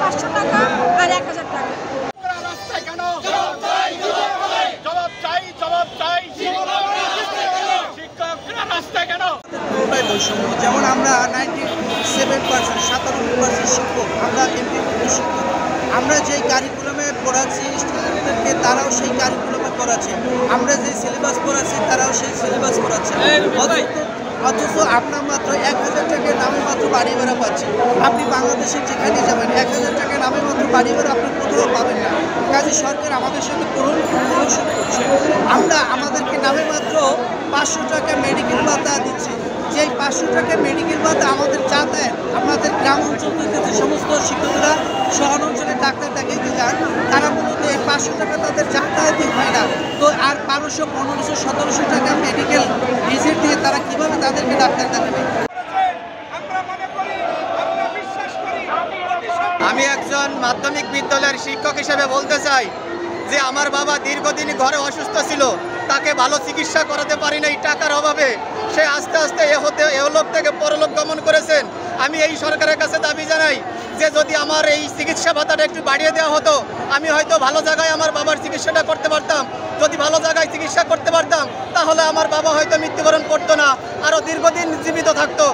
500 টাকা আর 1000 টাকা। যেমন আমরা 97% 97% শিক্ষক, আমরা এমপিভুক্ত শিক্ষক, আমরা যেই কারিকুলামে পড়াচ্ছি স্টুডেন্টদেরকে তারাও সেই কারিকুলামে পড়াচ্ছে, আমরা যে সিলেবাস পড়াচ্ছি তারাও সেই সিলেবাস পড়াচ্ছে। অথচ আপনার মাত্র 1000 টাকার নামে মাত্র বাড়ি ভাড়া পাচ্ছেন। আপনি বাংলাদেশের যেখানে যাবেন 1000 টাকার নামে মাত্র বাড়ি ভাড়া আপনি কোথাও পাবেন না। কাজে সরকার আমাদের সাথে প্রহসন করছে। আমরা আমাদেরকে নামে মাত্র 500 টাকা মেডিকেল ভাতা দিচ্ছে। যেই 500 টাকা মেডিকেল ভাতা আমাদের যাতায়াত, আমাদের গ্রাম অঞ্চল থেকে যে সমস্ত শিক্ষকরা শহর অঞ্চলে ডাক্তার দেখাইতে যান তারা মূলত এই 500 টাকা তাদের যাতায়াতই হয় না। তো আর 1200, 1500, 1700 টাকা মেডিকেল ভিজিট দিয়ে তারা কিভাবে তাদেরকে ডাক্তার দেখাবে? আমি একজন মাধ্যমিক বিদ্যালয়ের শিক্ষক হিসেবে বলতে চাই যে আমার বাবা দীর্ঘদিন ঘরে অসুস্থ ছিল, তাকে ভালো চিকিৎসা করাতে পারি নাই টাকার অভাবে। সে আস্তে আস্তে এহলোক থেকে পরলোক গমন করেছেন। আমি এই সরকারের কাছে দাবি জানাই যে যদি আমার এই চিকিৎসা ভাতাটা একটু বাড়িয়ে দেওয়া হতো, আমি হয়তো ভালো জায়গায় আমার বাবার চিকিৎসাটা করতে পারতাম। যদি ভালো জায়গায় চিকিৎসা করতে পারতাম তাহলে আমার বাবা হয়তো মৃত্যুবরণ করতো না, আরও দীর্ঘদিন জীবিত থাকতো।